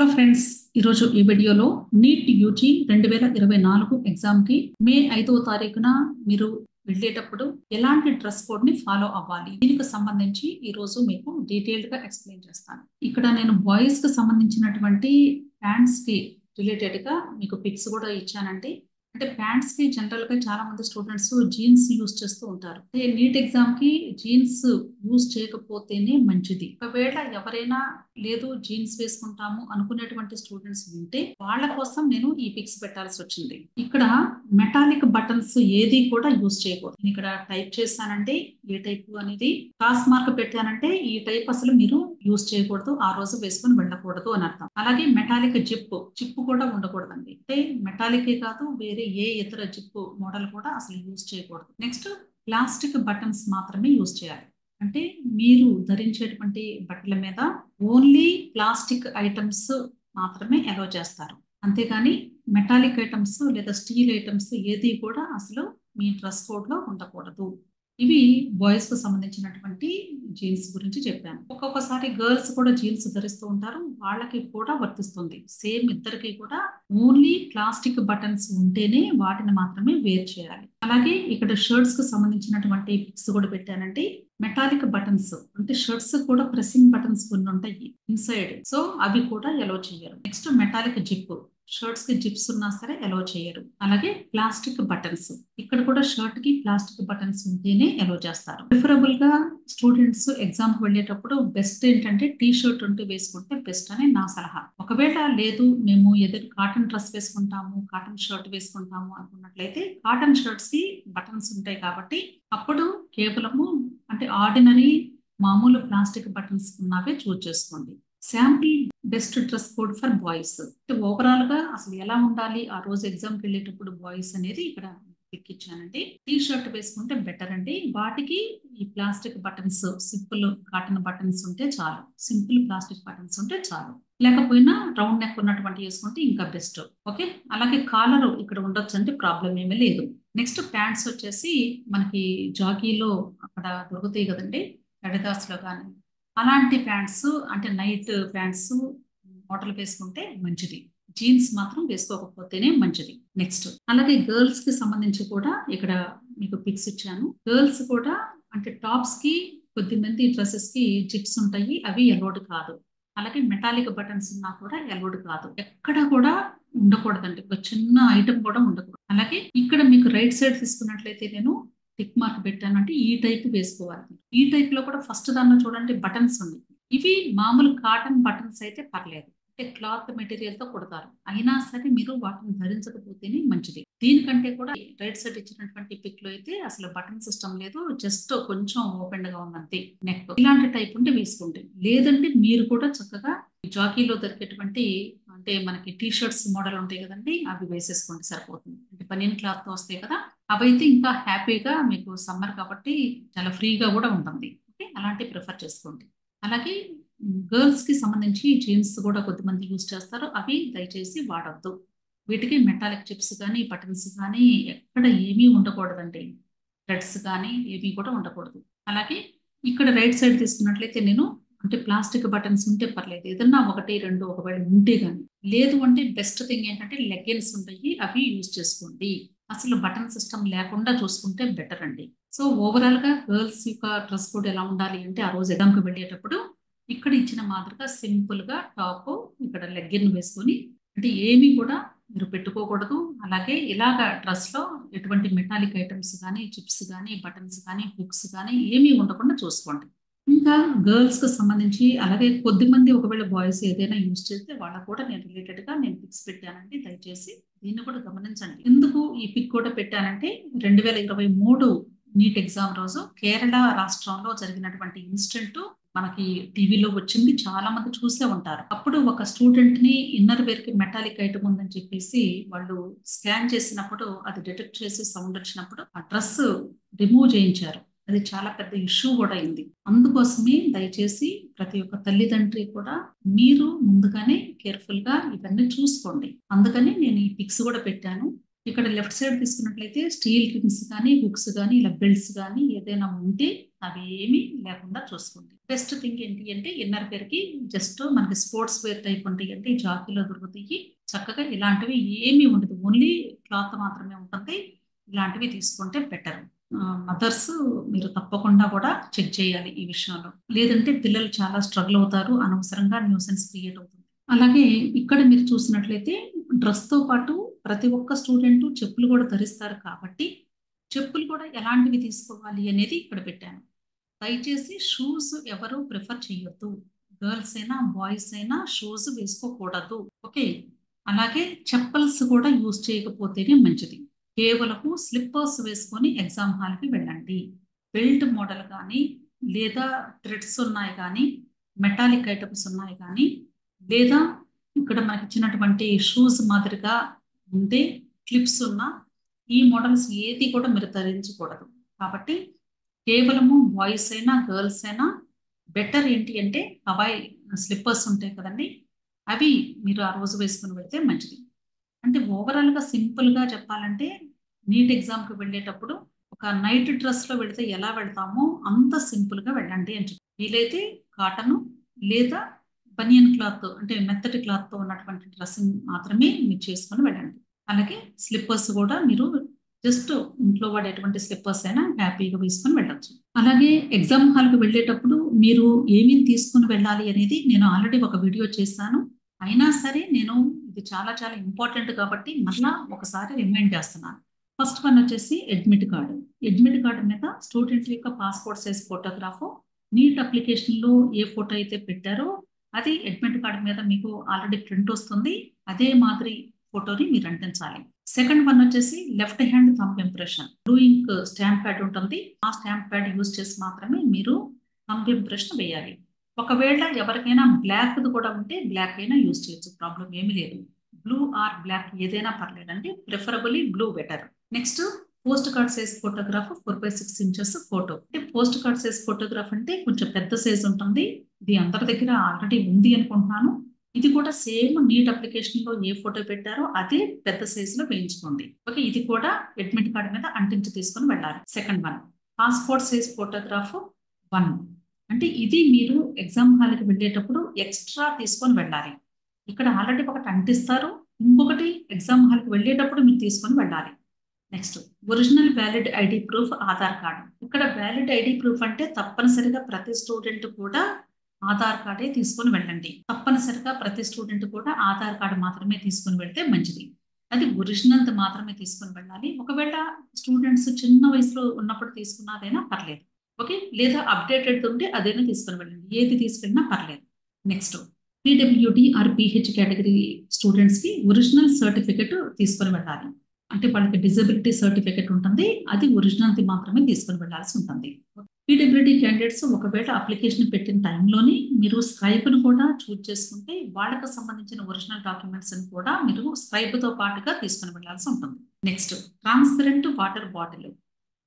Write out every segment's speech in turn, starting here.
Hello friends, ఈరోజు ఈ వీడియోలో నీట్ యూజీ 2024 ఎగ్జామ్కి మే 5వ తారీఖున మీరు వెళ్ళేటప్పుడు ఎలాంటి డ్రెస్ కోడ్ ని ఫాలో అవ్వాలి, దీనికి సంబంధించి ఈ రోజు మీకు డీటెయిల్డ్ గా ఎక్స్ప్లెయిన్ చేస్తాను. ఇక్కడ నేను బాయ్స్ కి సంబంధించినటువంటి ప్యాంట్స్ కి రిలేటెడ్ గా మీకు పిక్స్ కూడా ఇచ్చానండి. అంటే ప్యాంట్స్ కి జనరల్ గా చాలా మంది స్టూడెంట్స్ జీన్స్ యూస్ చేస్తూ ఉంటారు. నీట్ ఎగ్జామ్ కి జీన్స్ యూస్ చేయకపోతేనే మంచిది. ఒకవేళ ఎవరైనా లేదు జీన్స్ వేసుకుంటాము అనుకునేటువంటి స్టూడెంట్స్ ఉంటే వాళ్ళ కోసం నేను ఈ పిక్స్ పెట్టాల్సి వచ్చింది. ఇక్కడ మెటాలిక్ బటన్స్ ఏది కూడా యూస్ చేయకూడదు. నేను ఇక్కడ టైప్ చేశానంటే ఏ టైప్ అనేది క్రాస్ మార్క్ పెట్టానంటే ఈ టైప్ అసలు మీరు యూస్ చేయకూడదు, ఆ రోజు వేసుకొని వెళ్ళకూడదు అని అర్థం. అలాగే మెటాలిక్ జిప్ కూడా ఉండకూడదండి. అంటే మెటాలిక్ కాదు, వేరే ఏ ఇతర జిప్ మోడల్ కూడా అసలు యూస్ చేయకూడదు. నెక్స్ట్ ప్లాస్టిక్ బటన్స్ మాత్రమే యూస్ చేయాలి. అంటే మీరు ధరించేటువంటి బట్టల మీద ఓన్లీ ప్లాస్టిక్ ఐటమ్స్ మాత్రమే అలో చేస్తారు. అంతేగాని మెటాలిక్ ఐటమ్స్ లేదా స్టీల్ ఐటమ్స్ ఏది కూడా అసలు మీ డ్రెస్ కోడ్ లో ఉండకూడదు. ఇవి బాయ్స్ కు సంబంధించినటువంటి జీన్స్ గురించి చెప్పాను. ఒక్కొక్కసారి గర్ల్స్ కూడా జీన్స్ ధరిస్తూ ఉంటారు, వాళ్ళకి కూడా వర్తిస్తుంది. సేమ్ ఇద్దరికి కూడా ఓన్లీ ప్లాస్టిక్ బటన్స్ ఉంటేనే వాటిని మాత్రమే వేర్ చేయాలి. అలాగే ఇక్కడ షర్ట్స్ కు సంబంధించినటువంటి పిక్స్ కూడా పెట్టానండి. మెటాలిక్ బటన్స్ అంటే షర్ట్స్ కూడా ప్రెసింగ్ బటన్స్ కొన్ని ఉంటాయి ఇన్సైడ్, సో అవి కూడా ఎలో చేయరు. నెక్స్ట్ మెటాలిక్ జిప్, షర్ట్స్ కి జిప్స్ ఉన్నా సరే ఎలో చేయరు. అలాగే ప్లాస్టిక్ బటన్స్, ఇక్కడ కూడా షర్ట్ కి ప్లాస్టిక్ బటన్స్ ఉంటేనే ఎలో చేస్తారు. ప్రిఫరబుల్ గా స్టూడెంట్స్ ఎగ్జామ్ కి వెళ్ళేటప్పుడు బెస్ట్ ఏంటంటే టీ షర్ట్ ఉంటే వేసుకుంటే బెస్ట్ అని నా సలహా. ఒకవేళ లేదు మేము ఏదైనా కాటన్ డ్రెస్ వేసుకుంటాము, కాటన్ షర్ట్ వేసుకుంటాము అనుకున్నట్లయితే కాటన్ షర్ట్స్ కి బటన్స్ ఉంటాయి కాబట్టి అప్పుడు కేవలము అంటే ఆర్డినరీ మామూలు ప్లాస్టిక్ బటన్స్ ఉన్నవే చూస్ చేసుకోండి. Sample best dress code for boys. Overall గా అసలు ఎలా ఉండాలి ఆ రోజు ఎగ్జామ్ కి వెళ్ళేటప్పుడు బాయ్స్ అనేది ఇక్కడ పిక్ ఇచ్చానండి. టీ షర్ట్ వేసుకుంటే బెటర్ అండి. వాటికి ఈ plastic buttons, simple cotton buttons ఉంటే చాలు, సింపుల్ ప్లాస్టిక్ బటన్స్ ఉంటే చాలు. లేకపోయినా రౌండ్ నెక్ ఉన్నటువంటి వేసుకుంటే ఇంకా బెస్ట్. ఓకే, అలాగే కాలర్ ఇక్కడ ఉండొచ్చు అంటే ప్రాబ్లం ఏమీ లేదు. నెక్స్ట్ ప్యాంట్స్ వచ్చేసి మనకి జాకీలో అక్కడ దొరుకుతాయి కదండి, అడిదాస్ లో కానీ అలాంటి ప్యాంట్స్, అంటే నైట్ ప్యాంట్స్ మోడల్ వేసుకుంటే మంచిది. జీన్స్ మాత్రం వేసుకోకపోతేనే మంచిది. నెక్స్ట్ అలాగే గర్ల్స్ కి సంబంధించి కూడా ఇక్కడ మీకు పిక్స్ ఇచ్చాను. గర్ల్స్ కూడా అంటే టాప్స్ కి కొద్దిమంది డ్రెస్సెస్ కి జిప్స్ ఉంటాయి, అవి ఎలోడ్ కాదు. అలాగే మెటాలిక్ బటన్స్ ఉన్నా కూడా ఎలోడ్ కాదు. ఎక్కడ కూడా ఉండకూడదండి, ఒక చిన్న ఐటమ్ కూడా ఉండకూడదు. అలాగే ఇక్కడ మీకు రైట్ సైడ్ తీసుకున్నట్లయితే నేను టిక్ మార్క్ పెట్టాను, అంటే ఈ టైప్ వేసుకోవాలి. ఈ టైప్ లో కూడా ఫస్ట్ దానిలో చూడండి బటన్స్ ఉన్నాయి. ఇవి మామూలు కాటన్ బటన్స్ అయితే పర్లేదు, అంటే క్లాత్ మెటీరియల్ తో కుడతారు, అయినా సరే మీరు వాటిని ధరించకపోతేనే మంచిది. దీనికంటే కూడా రైట్ సైడ్ ఇచ్చినటువంటి పిక్ లో అయితే అసలు బటన్ సిస్టమ్ లేదు, జస్ట్ కొంచెం ఓపెన్ గా ఉన్నది నెక్. ఇలాంటి టైప్ ఉంటే వేసుకోండి. లేదంటే మీరు కూడా చక్కగా జాకీలో దొరికేటువంటి అంటే మనకి టీ షర్ట్స్ మోడల్ ఉంటాయి కదండి, అవి వేసేసుకోండి సరిపోతుంది. అంటే పన్నీన్ క్లాత్ తో వస్తాయి కదా, అవైతే ఇంకా హ్యాపీగా మీకు సమ్మర్ కాబట్టి చాలా ఫ్రీగా కూడా ఉంటుంది. ఓకే, అలాంటి ప్రిఫర్ చేసుకోండి. అలాగే గర్ల్స్ కి సంబంధించి జీన్స్ కూడా కొద్దిమంది యూజ్ చేస్తారు, అవి దయచేసి వాడద్దు. వీటికి మెటాలిక్ చిప్స్ కానీ బటన్స్ కానీ ఎక్కడ ఏమీ ఉండకూడదండి, థ్రెడ్స్ కానీ ఏమీ కూడా ఉండకూడదు. అలాగే ఇక్కడ రైట్ సైడ్ తీసుకున్నట్లయితే నేను అంటే ప్లాస్టిక్ బటన్స్ ఉంటే పర్లేదు, ఏదన్నా ఒకటి రెండు ఒకవేళ ఉంటే కానీ. లేదు అంటే బెస్ట్ థింగ్ ఏంటంటే లెగ్గిన్స్ ఉంటాయి, అవి యూజ్ చేసుకోండి. అసలు బటన్ సిస్టమ్ లేకుండా చూసుకుంటే బెటర్ అండి. సో ఓవరాల్ గా గర్ల్స్ యొక్క డ్రెస్ కోడ్ ఎలా ఉండాలి అంటే ఆ రోజు ఎగ్జామ్ కి వెళ్ళేటప్పుడు ఇక్కడ ఇచ్చిన మాదిరిగా సింపుల్ గా టాప్, ఇక్కడ లెగ్గిన్ వేసుకొని, అంటే ఏమీ కూడా మీరు పెట్టుకోకూడదు. అలాగే ఇలాగ డ్రెస్ లో ఎటువంటి మెటాలిక్ ఐటమ్స్ కానీ చిప్స్ కానీ బటన్స్ కానీ హుక్స్ కానీ ఏమీ ఉండకుండా చూసుకోండి. ఇంకా గర్ల్స్ కి సంబంధించి అలాగే కొద్దిమంది ఒకవేళ బాయ్స్ ఏదైనా యూజ్ చేస్తే వాళ్ళకు కూడా నేను రిలేటెడ్ గా నేను పిక్స్ పెట్టానండి, దయచేసి దీన్ని కూడా గమనించండి. ఎందుకు ఈ పిక్ కూడా పెట్టానంటే 2023 నీట్ ఎగ్జామ్ రోజు కేరళ రాష్ట్రంలో జరిగినటువంటి ఇన్సిడెంట్ మనకి టీవీలో వచ్చింది, చాలా మంది చూసే ఉంటారు. అప్పుడు ఒక స్టూడెంట్ ని ఇన్నర్ వేర్ కి మెటాలిక్ ఐటమ్ ఉందని చెప్పేసి వాళ్ళు స్కాన్ చేసినప్పుడు అది డిటెక్ట్ చేసి సౌండ్ వచ్చినప్పుడు ఆ డ్రెస్ రిమూవ్ చేయించారు. అది చాలా పెద్ద ఇష్యూ కూడా అయింది. అందుకోసమే దయచేసి ప్రతి ఒక్క తల్లిదండ్రి కూడా మీరు ముందుగానే కేర్ఫుల్ గా ఇవన్నీ చూసుకోండి. అందుకని నేను ఈ పిక్స్ కూడా పెట్టాను. ఇక్కడ లెఫ్ట్ సైడ్ తీసుకున్నట్లయితే స్టీల్ రింగ్స్ కానీ హుక్స్ కానీ ఇలా బెల్ట్స్ కానీ ఏదైనా ఉంటే అవేమీ లేకుండా చూసుకోండి. బెస్ట్ థింగ్ ఏంటి అంటే ఇన్నర్ వేర్‌కి జస్ట్ మనకి స్పోర్ట్స్ వేర్ టైప్ ఉంటాయి అంటే జాకీలో దొరుకుతాయి. చక్కగా ఇలాంటివి ఏమీ ఉండదు. ఓన్లీ క్లాత్ మాత్రమే ఉంటుంది. ఇలాంటివి తీసుకుంటే బెటర్. మదర్స్ మీరు తప్పకుండా కూడా చెక్ చేయాలి ఈ విషయంలో. లేదంటే పిల్లలు చాలా స్ట్రగుల్ అవుతారు. అనవసరంగా న్యూసెన్స్ క్రియేట్ అవుతుంది. అలాగే ఇక్కడ మీరు చూసినట్లయితే డ్రెస్‌తో పాటు ప్రతి ఒక్క స్టూడెంటు చెప్పులు కూడా ధరిస్తారు కాబట్టి, చెప్పులు కూడా ఎలాంటివి తీసుకోవాలి అనేది ఇక్కడ పెట్టాను. దయచేసి షూస్ ఎవరు ప్రిఫర్ చేయొద్దు. గర్ల్స్ అయినా, బాయ్స్ అయినా షూస్ వేసుకోకూడదు. ఓకే. అలాగే చెప్పల్స్ కూడా యూజ్ చేయకపోతేనే మంచిది. కేవలము స్లిప్పర్స్ వేసుకొని ఎగ్జామ్ హాల్‌కి వెళ్ళండి. బెల్ట్ మోడల్ కానీ, లేదా థ్రెడ్స్ ఉన్నాయి కానీ, మెటాలిక్ ఐటెమ్స్ ఉన్నాయి కానీ, లేదా ఇక్కడ మనకిచ్చినటువంటి షూస్ మాదిరిగా ఉంటే క్లిప్స్ ఉన్న ఈ మోడల్స్ ఏది కూడా మీరు ధరించకూడదు. కాబట్టి కేవలము బాయ్స్ అయినా, గర్ల్స్ అయినా బెటర్ ఏంటి అంటే హవాయి స్లిప్పర్స్ ఉంటాయి కదండీ! అవి మీరు ఆ రోజు వేసుకొని వెళ్తే మంచిది. అంటే ఓవరాల్‌గా సింపుల్‌గా చెప్పాలంటే నీట్ ఎగ్జామ్‌కి వెళ్ళేటప్పుడు ఒక నైట్ డ్రెస్‌లో వెళితే ఎలా వెళ్తామో అంత సింపుల్‌గా వెళ్ళండి అని చెప్తాను. వీలైతే కాటను లేదా బనియన్ క్లాత్ అంటే మెత్తటి క్లాత్‌తో ఉన్నటువంటి డ్రెస్సింగ్ మాత్రమే మీరు చేసుకొని వెళ్ళండి. అలాగే స్లిప్పర్స్ కూడా మీరు జస్ట్ ఇంట్లో వాడేటువంటి స్లిప్పర్స్ అయినా హ్యాపీగా వేసుకొని వెళ్ళొచ్చు. అలాగే ఎగ్జామ్ హాల్‌కి వెళ్ళేటప్పుడు మీరు ఏమేమి తీసుకొని వెళ్ళాలి అనేది నేను ఆల్రెడీ ఒక వీడియో చేశాను. అయినా సరే నేను ఇది చాలా చాలా ఇంపార్టెంట్ కాబట్టి మళ్ళా ఒకసారి రిమైండ్ చేస్తున్నాను. ఫస్ట్ వన్ వచ్చేసి అడ్మిట్ కార్డ్. అడ్మిట్ కార్డ్ మీద స్టూడెంట్ యొక్క పాస్‌పోర్ట్ సైజ్ ఫోటోగ్రాఫ్, నీట్ అప్లికేషన్‌లో ఏ ఫోటో అయితే పెట్టారో అది అడ్మిట్ కార్డ్ మీద మీకు ఆల్రెడీ ప్రింట్ వస్తుంది. అదే మాదిరి ఫోటోని మీరు అంటించాలి. సెకండ్ వన్ వచ్చేసి left hand thumb impression. Blue ink stamp pad ఉంటుంది. ఆ స్టాంప్ ప్యాడ్ యూజ్ చేసి మాత్రమే మీరు థంబ్ ఇంప్రెషన్ వేయాలి. ఒకవేళ ఎవరికైనా బ్లాక్‌ది కూడా ఉంటే బ్లాక్ అయినా యూజ్ చేయొచ్చు. ప్రాబ్లమ్ ఏమీ లేదు. బ్లూ ఆర్ బ్లాక్ ఏదైనా పర్లేదండి. Preferably blue better. Next post card size photograph 4/6 inches photo. అంటే పోస్ట్ కార్డ్ సైజ్ ఫోటోగ్రాఫ్ అంటే కొంచెం పెద్ద సైజ్ ఉంటుంది. ఇది అందరి దగ్గర ఆల్రెడీ ఉంది అనుకుంటున్నాను. ఇది కూడా సేమ్ నీట్ అప్లికేషన్‌లో ఏ ఫోటో పెట్టారో అదే పెద్ద సైజ్‌లో వేయించుకోండి. ఓకే. ఇది కూడా అడ్మిట్ కార్డ్ మీద అంటించి తీసుకొని వెళ్ళాలి. Second one. Passport size photograph 1. అంటే ఇది మీరు ఎగ్జామ్ హాల్‌కి వెళ్ళేటప్పుడు ఎక్స్‌ట్రా తీసుకొని వెళ్ళాలి. ఇక్కడ ఆల్రెడీ ఒకటి అంటిస్తారు. ఇంకొకటి ఎగ్జామ్ హాల్‌కి వెళ్ళేటప్పుడు మీరు తీసుకొని వెళ్ళాలి. Next original valid ID proof Aadhaar card. ఇక్కడ వ్యాలిడ్ ఐడీ ప్రూఫ్ అంటే తప్పనిసరిగా ప్రతి స్టూడెంట్ కూడా ఆధార్ కార్డే తీసుకొని వెళ్ళండి. తప్పనిసరిగా ప్రతి స్టూడెంట్ కూడా ఆధార్ కార్డ్ మాత్రమే తీసుకొని వెళ్తే మంచిది. అది ఒరిజినల్‌ది మాత్రమే తీసుకొని వెళ్ళాలి. ఒకవేళ స్టూడెంట్స్ చిన్న వయసులో ఉన్నప్పుడు తీసుకున్నదైనా పర్లేదు. ఓకే. లేదా అప్డేటెడ్ ఉంటే అదైనా తీసుకొని వెళ్ళండి. ఏది తీసుకెళ్ళినా పర్లేదు. Next PWD or PH category స్టూడెంట్స్‌కి ఒరిజినల్ సర్టిఫికేట్ తీసుకొని వెళ్ళాలి. అంటే వాళ్ళకి డిజబిలిటీ సర్టిఫికేట్ ఉంటుంది. అది ఒరిజినల్‌ది మాత్రమే తీసుకొని వెళ్ళాల్సి ఉంటుంది. పీడబ్ల్యూడీ క్యాండిడేట్స్ ఒకవేళ అప్లికేషన్ పెట్టిన టైంలోనే మీరు స్క్రైబ్‌ని కూడా చూజ్ చేసుకుంటే వాళ్ళకి సంబంధించిన ఒరిజినల్ డాక్యుమెంట్స్‌ని కూడా మీరు స్క్రైబ్‌తో పాటుగా తీసుకొని వెళ్ళాల్సి ఉంటుంది. Next transparent water bottle.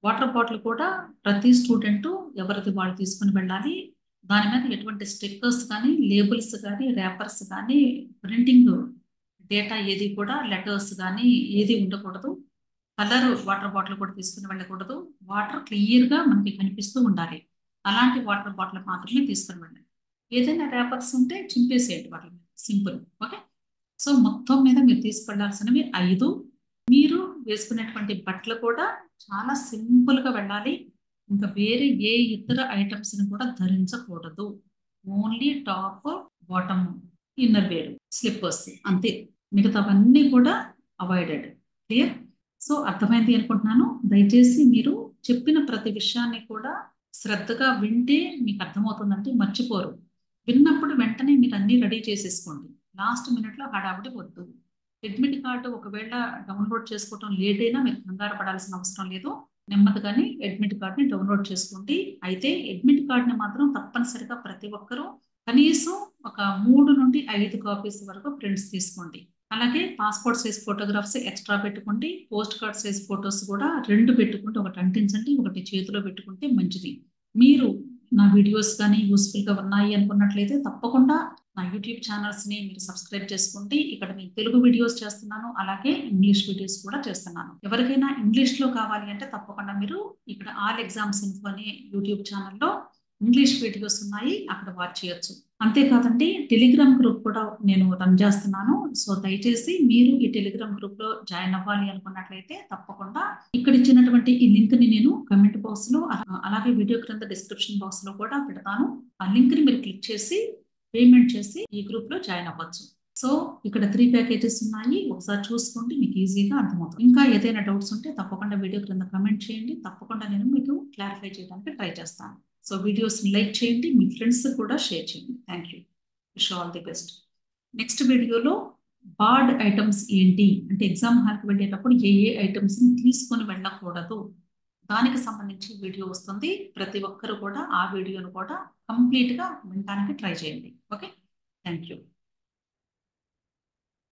Water bottle కూడా ప్రతి స్టూడెంటు ఎవరిది వాళ్ళు తీసుకొని వెళ్ళాలి. దాని మీద ఎటువంటి స్టిక్కర్స్ కానీ, లేబుల్స్ కానీ, ర్యాపర్స్ కానీ, ప్రింటింగ్ డేటా ఏది కూడా లెటర్స్ గానీ ఏది ఉండకూడదు. కలర్ వాటర్ బాటిల్ కూడా తీసుకొని వెళ్ళకూడదు. వాటర్ క్లియర్‌గా మనకి కనిపిస్తూ ఉండాలి. అలాంటి వాటర్ బాటిల్ మాత్రమే తీసుకొని వెళ్ళండి. ఏదైనా ర్యాపర్స్ ఉంటే చింపేసేయండి వాటి మీద. సింపుల్. ఓకే. సో, మొత్తం మీద మీరు తీసుకెళ్లాల్సినవి 5. మీరు వేసుకునేటువంటి బట్టలు కూడా చాలా సింపుల్‌గా వెళ్ళాలి. ఇంకా వేరే ఏ ఇతర ఐటెమ్స్‌ని కూడా ధరించకూడదు. Only top, bottom, inner wear, slippers అంతే. మిగతావన్నీ కూడా అవాయిడెడ్. క్లియర్? సో, అర్థమైంది అనుకుంటున్నాను. దయచేసి మీరు చెప్పిన ప్రతి విషయాన్ని కూడా శ్రద్ధగా వింటే మీకు అర్థమవుతుందంటే మర్చిపోరు. విన్నప్పుడు వెంటనే మీరు అన్నీ రెడీ చేసేసుకోండి. లాస్ట్ మినిట్‌లో హడావిడి వద్దు. అడ్మిట్ కార్డ్ ఒకవేళ డౌన్‌లోడ్ చేసుకోవటం లేట్ అయినా మీరు కంగారు పడాల్సిన అవసరం లేదు. నెమ్మదిగానే అడ్మిట్ కార్డ్‌ని డౌన్‌లోడ్ చేసుకోండి. అయితే అడ్మిట్ కార్డ్‌ని మాత్రం తప్పనిసరిగా ప్రతి ఒక్కరూ కనీసం ఒక 3-5 కాపీస్ వరకు ప్రింట్స్ తీసుకోండి. అలాగే పాస్‌పోర్ట్ సైజ్ ఫోటోగ్రాఫ్స్ ఎక్స్‌ట్రా పెట్టుకోండి. పోస్ట్ కార్డ్ సైజ్ ఫోటోస్ కూడా 2 పెట్టుకుంటే ఒకటి అంటించండి. ఒకటి చేతిలో పెట్టుకుంటే మంచిది. మీరు నా వీడియోస్ కానీ యూజ్‌ఫుల్‌గా ఉన్నాయి అనుకున్నట్లయితే తప్పకుండా నా యూట్యూబ్ ఛానల్స్ని మీరు సబ్స్క్రైబ్ చేసుకుంటే ఇక్కడ నేను తెలుగు వీడియోస్ చేస్తున్నాను, అలాగే ఇంగ్లీష్ వీడియోస్ కూడా చేస్తున్నాను. ఎవరికైనా ఇంగ్లీష్లో కావాలి అంటే తప్పకుండా మీరు ఇక్కడ ఆల్ ఎగ్జామ్స్ ఇన్ఫో అనే యూట్యూబ్ ఛానల్లో ఇంగ్లీష్ వీడియోస్ ఉన్నాయి, అక్కడ వాచ్ చేయొచ్చు. అంతేకాదండి, టెలిగ్రామ్ గ్రూప్ కూడా నేను రన్ చేస్తున్నాను. సో దయచేసి మీరు ఈ టెలిగ్రామ్ గ్రూప్ లో జాయిన్ అవ్వాలి అనుకున్నట్లయితే తప్పకుండా ఇక్కడ ఇచ్చినటువంటి ఈ లింక్ ని నేను కమెంట్ బాక్స్ లో అలాగే వీడియో క్రింద డిస్క్రిప్షన్ బాక్స్ లో కూడా పెడతాను. ఆ లింక్ ని మీరు క్లిక్ చేసి పేమెంట్ చేసి ఈ గ్రూప్ లో జాయిన్ అవ్వచ్చు. సో ఇక్కడ 3 ప్యాకేజెస్ ఉన్నాయి, ఒకసారి చూసుకోండి, మీకు ఈజీగా అర్థమవుతుంది. ఇంకా ఏదైనా డౌట్స్ ఉంటే తప్పకుండా వీడియో క్రింద కమెంట్ చేయండి, తప్పకుండా నేను మీకు క్లారిఫై చేయడానికి ట్రై చేస్తాను. సో వీడియోస్ని లైక్ చేయండి, మీ ఫ్రెండ్స్ కూడా షేర్ చేయండి. Thank you. Wish all the best. Next వీడియోలో బార్డ్ ఐటమ్స్ ఏంటి అంటే ఎగ్జామ్ హాల్కి వెళ్ళేటప్పుడు ఏ ఐటమ్స్ని తీసుకొని వెళ్ళకూడదు దానికి సంబంధించి వీడియో వస్తుంది. ప్రతి ఒక్కరు కూడా ఆ వీడియోను కూడా కంప్లీట్గా వినడానికి ట్రై చేయండి. Okay, thank you.